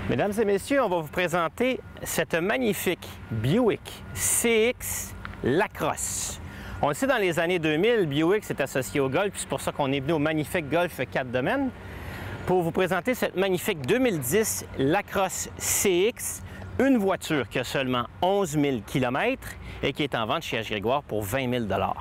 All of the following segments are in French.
Mesdames et messieurs, on va vous présenter cette magnifique Buick CX Lacrosse. On le sait, dans les années 2000, Buick s'est associé au Golf, c'est pour ça qu'on est venu au magnifique Golf 4 domaines pour vous présenter cette magnifique 2010 Lacrosse CX, une voiture qui a seulement 11 000 km et qui est en vente chez H. Grégoire pour 20 000 $.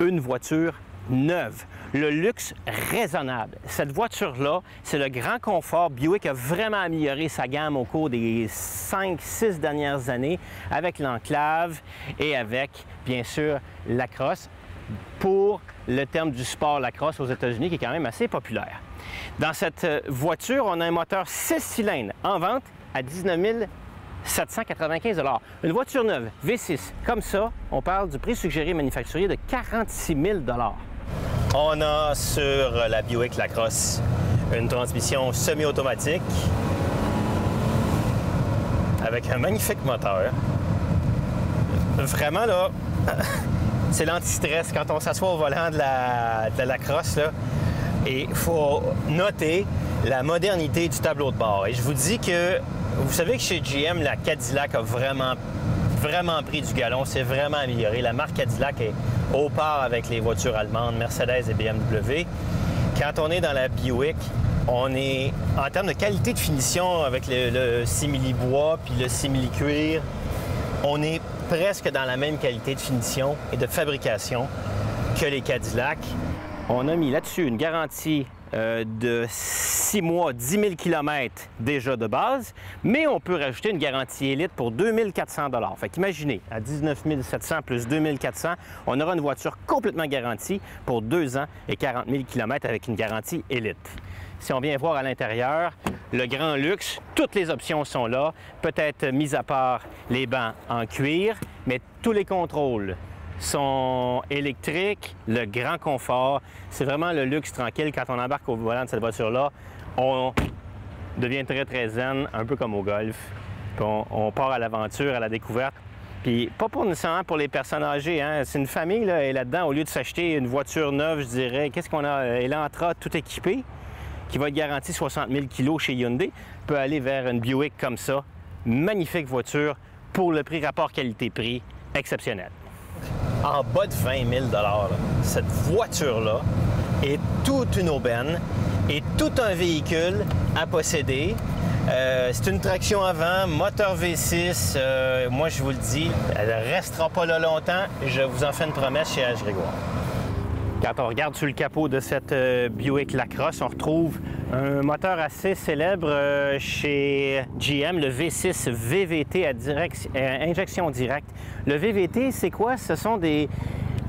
Une voiture neuve, le luxe raisonnable. Cette voiture-là, c'est le grand confort. Buick a vraiment amélioré sa gamme au cours des 5-6 dernières années avec l'enclave et avec, bien sûr, Lacrosse pour le terme du sport Lacrosse aux États-Unis qui est quand même assez populaire. Dans cette voiture, on a un moteur 6 cylindres en vente à 19 795 $. Une voiture neuve V6 comme ça, on parle du prix suggéré manufacturier de 46 000 $. On a sur la Buick Lacrosse une transmission semi-automatique avec un magnifique moteur. Vraiment, là, c'est l'anti-stress quand on s'assoit au volant de la Lacrosse, là. Et il faut noter la modernité du tableau de bord. Et je vous dis que, vous savez que chez GM, la Cadillac a vraiment pris du galon, c'est vraiment amélioré. La marque Cadillac est au part avec les voitures allemandes, Mercedes et BMW. Quand on est dans la Buick, on est, en termes de qualité de finition, avec le simili-bois puis le simili-cuir, on est presque dans la même qualité de finition et de fabrication que les Cadillac. On a mis là-dessus une garantie de 6 mois, 10 000 km déjà de base, mais on peut rajouter une garantie élite pour 2 400 $. Fait qu'imaginez, à 19 700 plus 2 400, on aura une voiture complètement garantie pour 2 ans et 40 000 km avec une garantie élite. Si on vient voir à l'intérieur, le grand luxe, toutes les options sont là, peut-être mis à part les bancs en cuir, mais tous les contrôles sont électriques, le grand confort. C'est vraiment le luxe tranquille. Quand on embarque au volant de cette voiture-là, on devient très zen, un peu comme au golf. Puis on part à l'aventure, à la découverte. Puis pas nécessairement pour les personnes âgées, hein? C'est une famille là, et là-dedans, au lieu de s'acheter une voiture neuve, je dirais, qu'est-ce qu'on a? Elantra tout équipé, qui va être garantie 60 000 kg chez Hyundai, peut aller vers une Buick comme ça. Magnifique voiture pour le prix rapport qualité-prix exceptionnel. En bas de 20 000 $, cette voiture-là est toute une aubaine et tout un véhicule à posséder. C'est une traction avant, moteur V6. Moi, je vous le dis, elle ne restera pas là longtemps. Je vous en fais une promesse chez H. Grégoire. Quand on regarde sur le capot de cette Buick Lacrosse, on retrouve un moteur assez célèbre chez GM, le V6 VVT à injection directe. Le VVT, c'est quoi? Ce sont des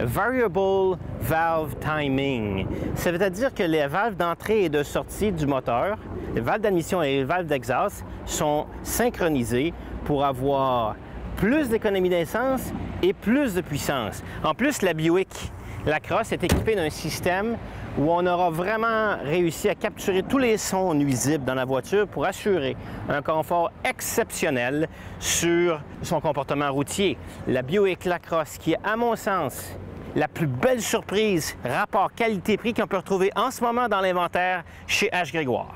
Variable Valve Timing. Ça veut dire que les valves d'entrée et de sortie du moteur, les valves d'admission et les valves d'exhaust sont synchronisées pour avoir plus d'économie d'essence et plus de puissance. En plus, la Buick Lacrosse est équipée d'un système où on aura vraiment réussi à capturer tous les sons nuisibles dans la voiture pour assurer un confort exceptionnel sur son comportement routier. La Buick Lacrosse qui est, à mon sens, la plus belle surprise rapport qualité-prix qu'on peut retrouver en ce moment dans l'inventaire chez H. Grégoire.